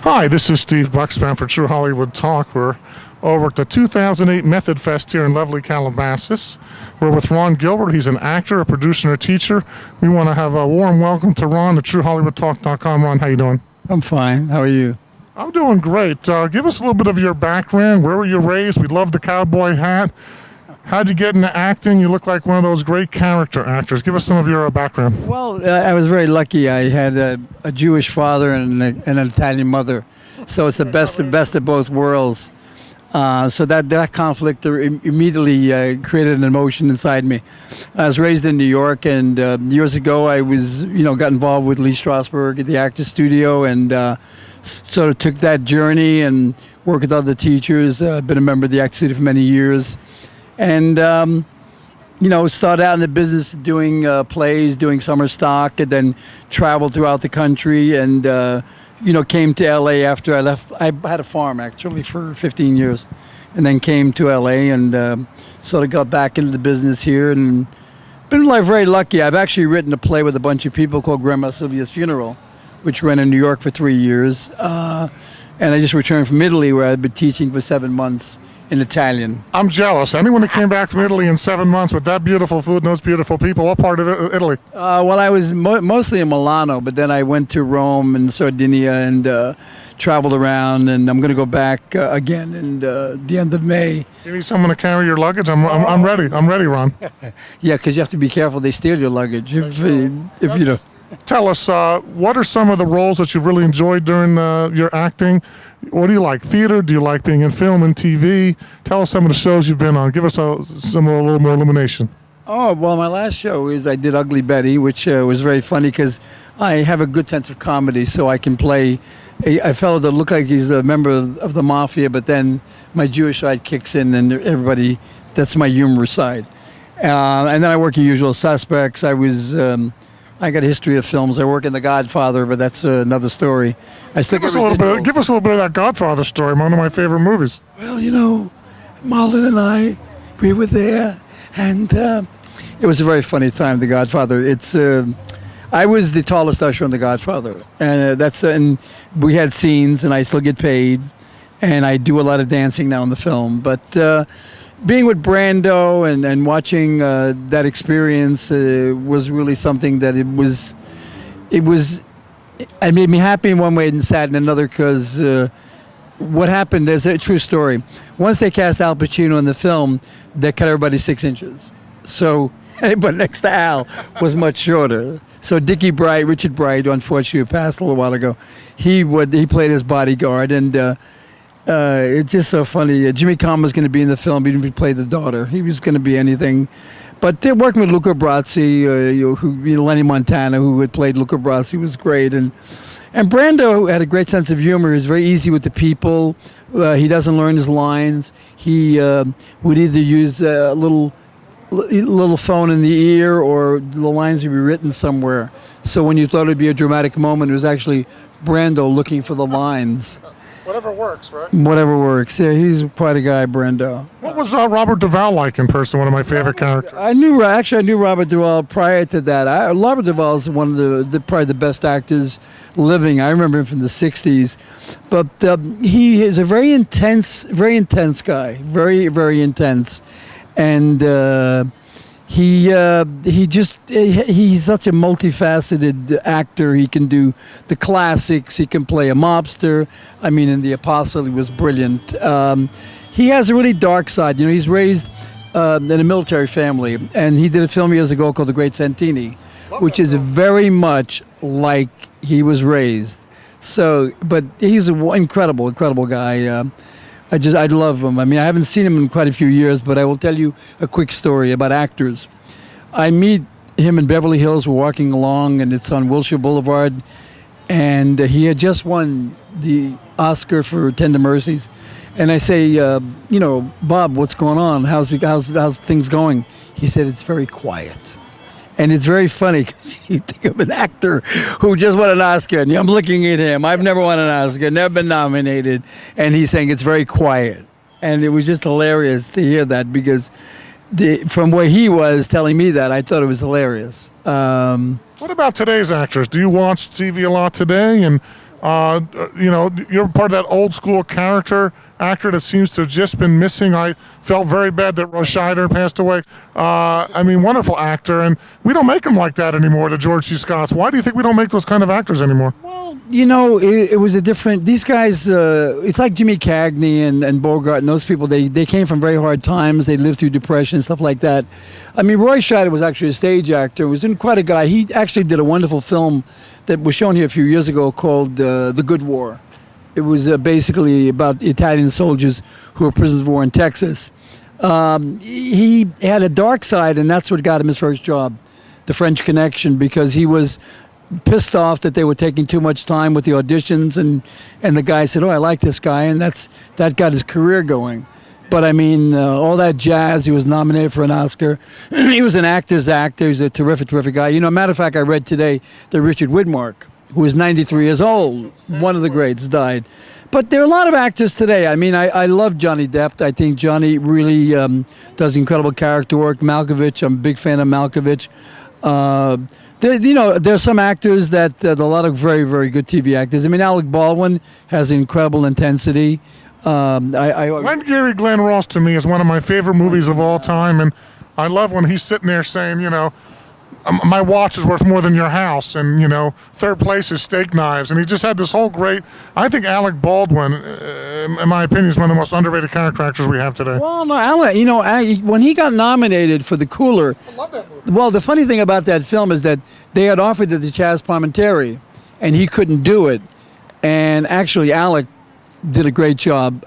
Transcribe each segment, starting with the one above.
Hi, this is Steve Bucksman for True Hollywood Talk. We're over at the 2008 Method Fest here in lovely Calabasas. We're with Ron Gilbert. He's an actor, a producer, and a teacher. We want to have a warm welcome to Ron at TrueHollywoodTalk.com. Ron, how you doing? I'm fine. How are you? I'm doing great. Give us a little bit of your background. Where were you raised? We love the cowboy hat. How'd you get into acting? You look like one of those great character actors. Give us some of your background. Well, I was very lucky. I had a Jewish father and an Italian mother, so it's the best of both worlds. So that conflict immediately created an emotion inside me. I was raised in New York, and years ago I was, got involved with Lee Strasberg at the Actors Studio, and sort of took that journey and worked with other teachers. I've been a member of the Actors Studio for many years. And, started out in the business doing plays, doing summer stock, and then traveled throughout the country and, came to L.A. after I left. I had a farm, actually, for 15 years, and then came to L.A. and sort of got back into the business here and been very lucky. I've actually written a play with a bunch of people called Grandma Sylvia's Funeral, which ran in New York for 3 years. And I just returned from Italy, where I'd been teaching for 7 months. In Italian. I'm jealous. Anyone that came back from Italy in 7 months with that beautiful food and those beautiful people, what part of Italy? Well, I was mostly in Milano, but then I went to Rome and Sardinia and traveled around, and I'm going to go back again in the end of May. You need someone to carry your luggage? I'm ready. I'm ready, Ron. Yeah, because you have to be careful. They steal your luggage if you know. Tell us, what are some of the roles that you've really enjoyed during your acting? What do you like? Theater? Do you like being in film and TV? Tell us some of the shows you've been on. Give us a little more illumination. Oh, well, my last show is I did Ugly Betty, which was very funny because I have a good sense of comedy, so I can play a fellow that looked like he's a member of the mafia, but then my Jewish side kicks in and everybody, that's my humorous side. And then I work in Usual Suspects. I got a history of films. I work in The Godfather, but that's another story. Give us a little bit of that Godfather story, one of my favorite movies. Well, Marlon and I, we were there, and it was a very funny time, The Godfather. I was the tallest usher on The Godfather, and and we had scenes, and I still get paid, and I do a lot of dancing now in the film, but being with Brando and watching that experience was really something that it made me happy in one way and sad in another, because what happened is a true story. Once they cast Al Pacino in the film, they cut everybody 6 inches. So anybody next to Al was much shorter. So Richard Bright, unfortunately passed a little while ago, he played his bodyguard, and it's just so funny. Jimmy Kahn was going to be in the film. He didn't play the daughter. He was going to be anything. But they're working with Luca Brasi, Lenny Montana, who had played Luca Brasi, was great. And Brando had a great sense of humor. He's very easy with the people. He doesn't learn his lines. He would either use a little phone in the ear, or the lines would be written somewhere. So when you thought it would be a dramatic moment, it was actually Brando looking for the lines. Whatever works, right? Whatever works. Yeah, he's quite a guy, Brando. What was Robert Duvall like in person? One of my favorite characters. I knew Robert Duvall prior to that. Robert Duvall is one of probably the best actors living. I remember him from the '60s, but he is a very intense guy. Very, very intense, and he's such a multifaceted actor. He can do the classics. He can play a mobster. I mean, in The Apostle, he was brilliant. He has a really dark side. He's raised in a military family, and he did a film years ago called The Great Santini, which is very much like he was raised. So, but he's an incredible guy. I love him. I mean, I haven't seen him in quite a few years, but I will tell you a quick story about actors. I meet him in Beverly Hills. We're walking along, and it's on Wilshire Boulevard, and he had just won the Oscar for Tender Mercies. And I say, Bob, what's going on? How's things going? He said, it's very quiet. And it's very funny because you think of an actor who just won an Oscar, and I'm looking at him. I've never won an Oscar, never been nominated, and he's saying it's very quiet. And it was just hilarious to hear that, because from where he was telling me that, I thought it was hilarious. What about today's actors? Do you watch TV a lot today? And You're part of that old school character actor that seems to have just been missing. I felt very bad that Roy Scheider passed away. Wonderful actor, and we don't make them like that anymore, the George C. Scotts. Why do you think we don't make those kind of actors anymore? Well, it was a different. These guys, it's like Jimmy Cagney and Bogart and those people. They came from very hard times. They lived through depression, stuff like that. I mean, Roy Scheider was actually a stage actor. He was quite a guy. He actually did a wonderful film that was shown here a few years ago called The Good War. It was basically about Italian soldiers who were prisoners of war in Texas. He had a dark side, and that's what got him his first job, The French Connection, because he was pissed off that they were taking too much time with the auditions, and the guy said, "Oh, I like this guy," and that got his career going. But I mean, all that jazz. He was nominated for an Oscar. He was an actor's actor. He's a terrific, terrific guy. Matter of fact, I read today that Richard Widmark, who is 93 years old, one of the greats, died. But there are a lot of actors today. I mean, I love Johnny Depp. I think Johnny really does incredible character work. Malkovich, I'm a big fan of Malkovich. There's some actors that a lot of very, very good TV actors. I mean, Alec Baldwin has incredible intensity. Glengarry Glen Ross to me is one of my favorite movies of all time, and I love when he's sitting there saying, my watch is worth more than your house, and third place is steak knives, and he just had this whole great. I think Alec Baldwin, in my opinion, is one of the most underrated character actors we have today. Well, no, Alec, when he got nominated for The Cooler, I love that movie. Well, the funny thing about that film is that they had offered it to Chaz Palminteri, and he couldn't do it, and actually Alec did a great job.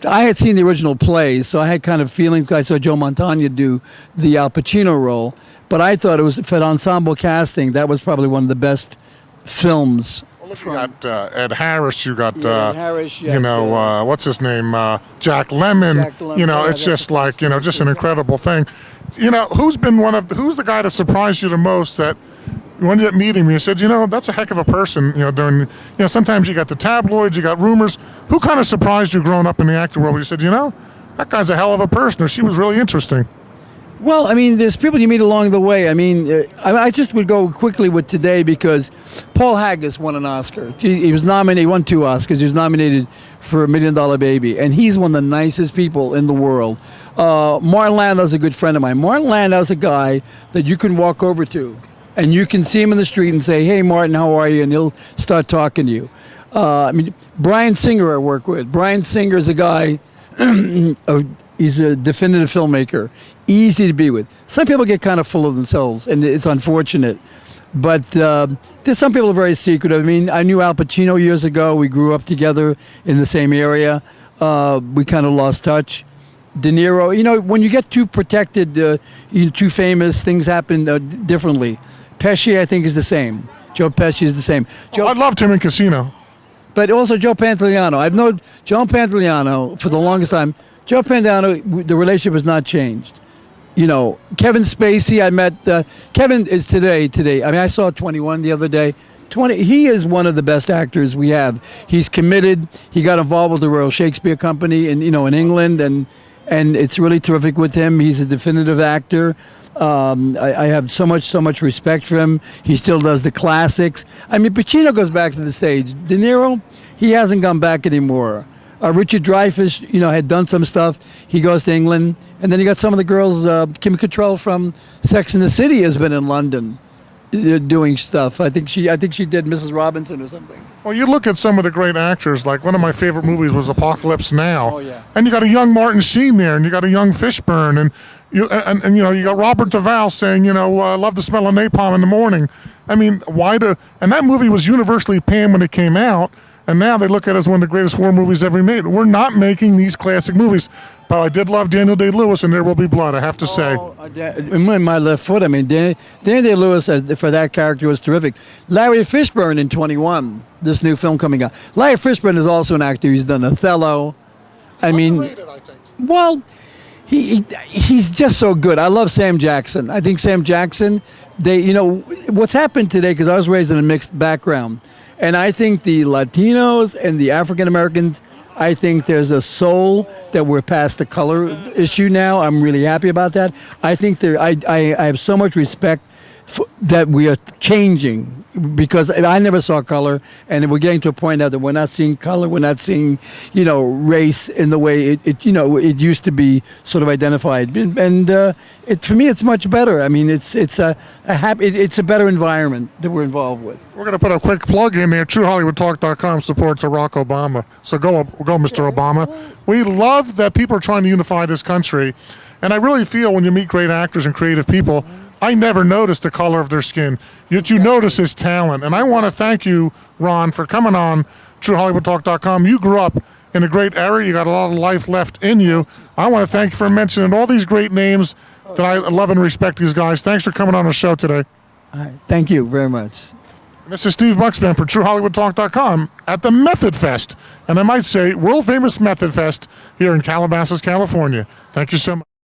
I had seen the original play, so I had kind of feelings. I saw Joe Montana do the Al Pacino role, but I thought it was for ensemble casting. That was probably one of the best films. Well, look, you got Ed Harris. You got Ed Harris. what's his name? Jack Lemmon. It's just like just an incredible thing. Who's the guy that surprised you the most that? When you meet him, you said, that's a heck of a person. Sometimes you got the tabloids, you got rumors. Who kind of surprised you growing up in the acting world? Where you said, that guy's a hell of a person, or she was really interesting. Well, I mean, there's people you meet along the way. I mean, I just would go quickly with today because Paul Haggis won an Oscar. He was nominated, he won 2 Oscars. He was nominated for $1 Million Baby, and he's one of the nicest people in the world. Martin Landau's a good friend of mine. Martin Landau's a guy that you can walk over to. And you can see him in the street and say, "Hey, Martin, how are you?" And he'll start talking to you. Bryan Singer I work with. Bryan Singer is a guy, he's a definitive filmmaker, easy to be with. Some people get kind of full of themselves, and it's unfortunate. But there's some people who are very secretive. I mean, I knew Al Pacino years ago. We grew up together in the same area. We kind of lost touch. De Niro, when you get too protected, too famous, things happen differently. Pesci, I think, is the same. Joe Pesci is the same. I loved him in Casino. But also Joe Pantoliano. I've known Joe Pantoliano for the longest time. Joe Pantoliano, the relationship has not changed. Kevin Spacey, I met. Kevin is today. I mean, I saw 21 the other day. He is one of the best actors we have. He's committed. He got involved with the Royal Shakespeare Company in England, and it's really terrific with him. He's a definitive actor. I have so much respect for him. He still does the classics. I mean, Pacino goes back to the stage. De Niro, he hasn't gone back anymore. Richard Dreyfuss, had done some stuff. He goes to England, and then you got some of the girls. Kim Cattrall from Sex and the City has been in London doing stuff. I think she did Mrs. Robinson or something. Well, you look at some of the great actors. Like one of my favorite movies was Apocalypse Now. Oh yeah. And you got a young Martin Sheen there, and you got a young Fishburne, and you got Robert Duvall saying, I love the smell of napalm in the morning. I mean, and that movie was universally panned when it came out, and now they look at it as one of the greatest war movies ever made. We're not making these classic movies. But I did love Daniel Day-Lewis in There Will Be Blood, I have to say. In my left foot, I mean, Daniel Day-Lewis for that character was terrific. Larry Fishburne in 21, this new film coming out. Larry Fishburne is also an actor. He's done Othello. Underrated, I think. Well, he's just so good. I love Sam Jackson. I think Sam Jackson, what's happened today, because I was raised in a mixed background, and I think the Latinos and the African Americans, I think there's a soul that we're past the color issue now. I'm really happy about that. I think I have so much respect that we are changing. because I never saw color, and we're getting to a point now that we're not seeing color, we're not seeing, race in the way it used to be sort of identified, and for me it's much better. I mean, it's a better environment that we're involved with. We're going to put a quick plug in there. TrueHollywoodTalk.com supports Barack Obama, so go Mr. Obama. We love that people are trying to unify this country, and I really feel when you meet great actors and creative people, I never noticed the color of their skin, yet you notice his talent. And I want to thank you, Ron, for coming on TrueHollywoodTalk.com. You grew up in a great era. You got a lot of life left in you. I want to thank you for mentioning all these great names that I love and respect these guys. Thanks for coming on the show today. All right. Thank you very much. This is Steve Bucksman for TrueHollywoodTalk.com at the Method Fest. And I might say, world-famous Method Fest here in Calabasas, California. Thank you so much.